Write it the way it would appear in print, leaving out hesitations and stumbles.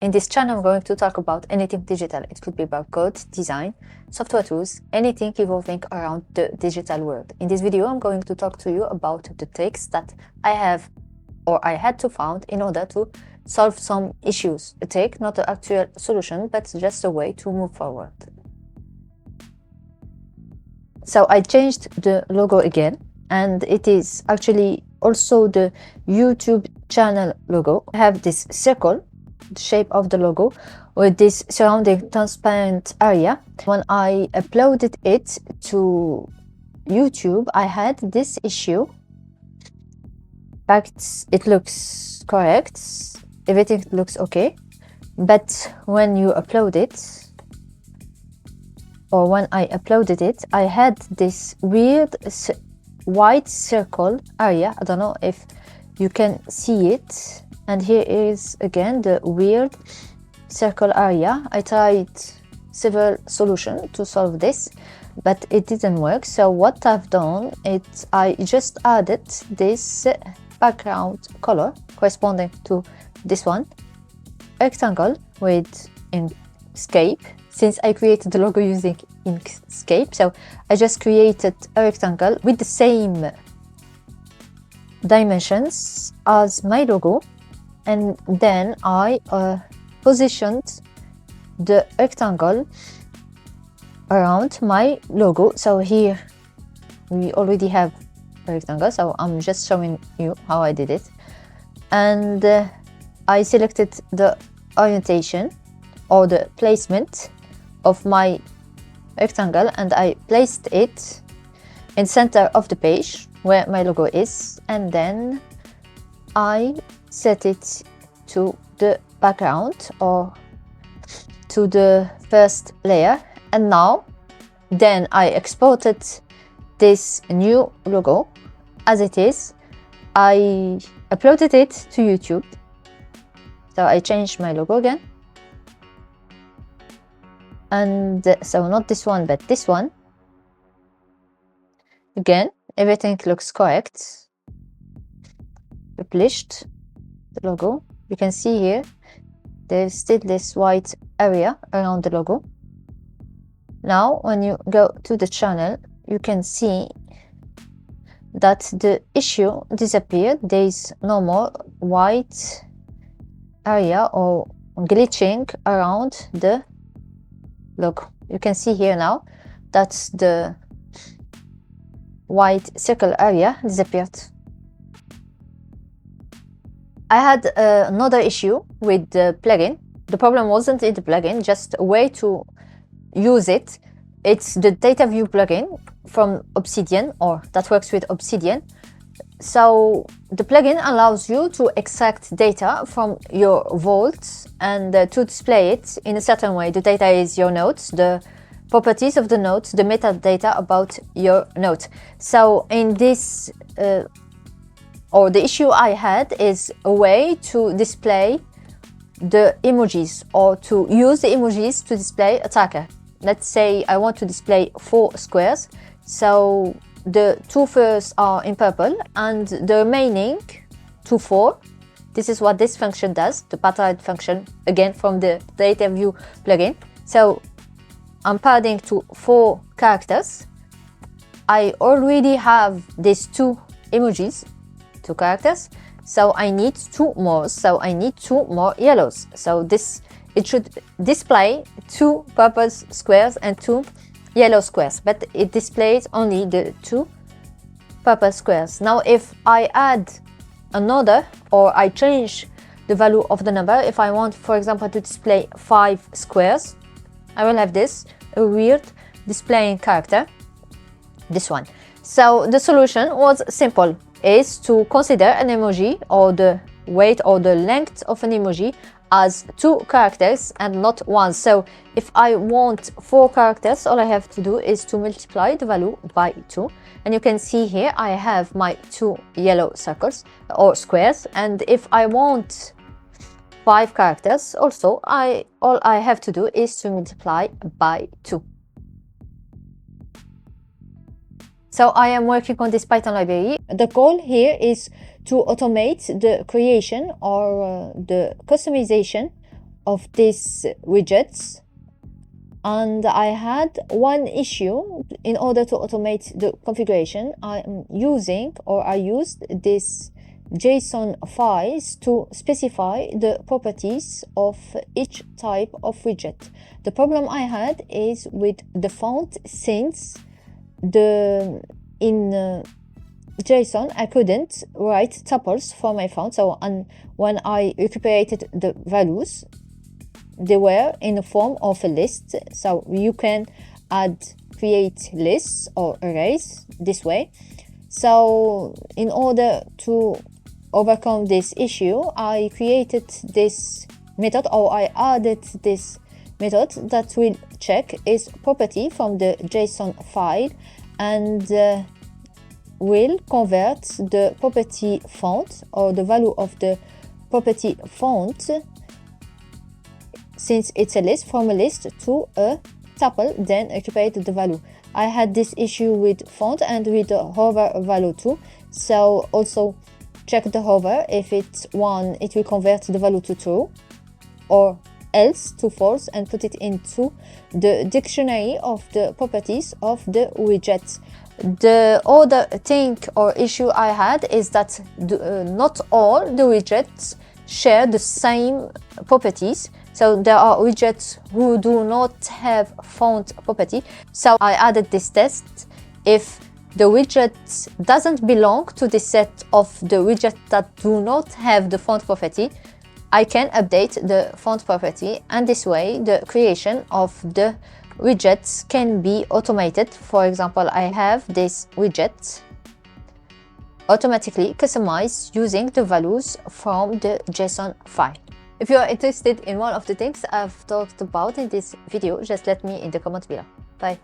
In this channel, I'm going to talk about anything digital. It could be about code, design, software tools, anything evolving around the digital world. In this video, I'm going to talk to you about the tricks that I have or I had to find in order to solve some issues. A trick, not an actual solution, but just a way to move forward. So I changed the logo again, and it is actually also the YouTube channel logo. I have this circle, the shape of the logo, with this surrounding transparent area. When I uploaded it to YouTube, I had this issue. But it looks correct, everything looks okay, but when you upload it, or when I uploaded it, I had this weird white circle area. I don't know if you can see it, and here is again the weird circle area. I tried several solutions to solve this, but it didn't work. So what I've done is I just added this background color corresponding to this one, rectangle with Inkscape. Since I created the logo using Inkscape, so I just created a rectangle with the same dimensions as my logo, and then I positioned the rectangle around my logo. So here we already have a rectangle, so I'm just showing you how I did it. And I selected the orientation or the placement of my rectangle, and I placed it in center of the page where my logo is, and then I set it to the background or to the first layer. And now then I exported this new logo as it is. I uploaded it to YouTube. So I changed my logo again, and so not this one but this one. Again, everything looks correct. Published the logo. You can see here there's still this white area around the logo. Now when you go to the channel, you can see that the issue disappeared. There is no more white area or glitching around the logo. You can see here now that the white circle area disappeared. I had another issue with the plugin. The problem wasn't in the plugin, just a way to use it. It's the Dataview plugin from Obsidian, or that works with Obsidian. So the plugin allows you to extract data from your vault and to display it in a certain way. The data is your notes, the properties of the notes, the metadata about your note. So in this, or the issue I had is a way to display the emojis, or to use the emojis to display a tracker. Let's say I want to display 4 squares. So the 2 first are in purple and the remaining 2, 4. This is what this function does, the pattern function, again from the Dataview plugin. So I'm padding to 4 characters. I already have these 2 emojis, 2 characters. So I need 2 more. So I need 2 more yellows. So it should display 2 purple squares and 2 yellow squares, but it displays only the 2 purple squares. Now if I add another, or I change the value of the number, if I want, for example, to display 5 squares, I will have this, a weird displaying character, this one. So the solution was simple, is to consider an emoji, or the weight or the length of an emoji, as 2 characters and not 1. So if I want 4 characters, all I have to do is to multiply the value by 2. And you can see here I have my 2 yellow circles or squares. And if I want 5 characters also, all I have to do is to multiply by 2. So I am working on this Python library. The goal here is to automate the creation or the customization of these widgets, and I had one issue. In order to automate the configuration, I used this JSON files to specify the properties of each type of widget. The problem I had is with the font, since in JSON I couldn't write tuples for my font. So when I recuperated the values, they were in the form of a list. So you can create lists or arrays this way. So in order to overcome this issue, I created this method, or I added this method that will check its property from the JSON file and will convert the property font, or the value of the property font, since it's a list, from a list to a tuple, then recuperate the value. I had this issue with font and with the hover value too. So also check the hover. If it's 1, it will convert the value to true, or else to false, and put it into the dictionary of the properties of the widget. The other thing or issue I had is that not all the widgets share the same properties. So there are widgets who do not have font property. So I added this test. If the widget doesn't belong to the set of the widgets that do not have the font property, I can update the font property, and this way the creation of the widgets can be automated. For example, I have this widget automatically customized using the values from the JSON file. If you are interested in one of the things I've talked about in this video, just let me in the comments below. Bye.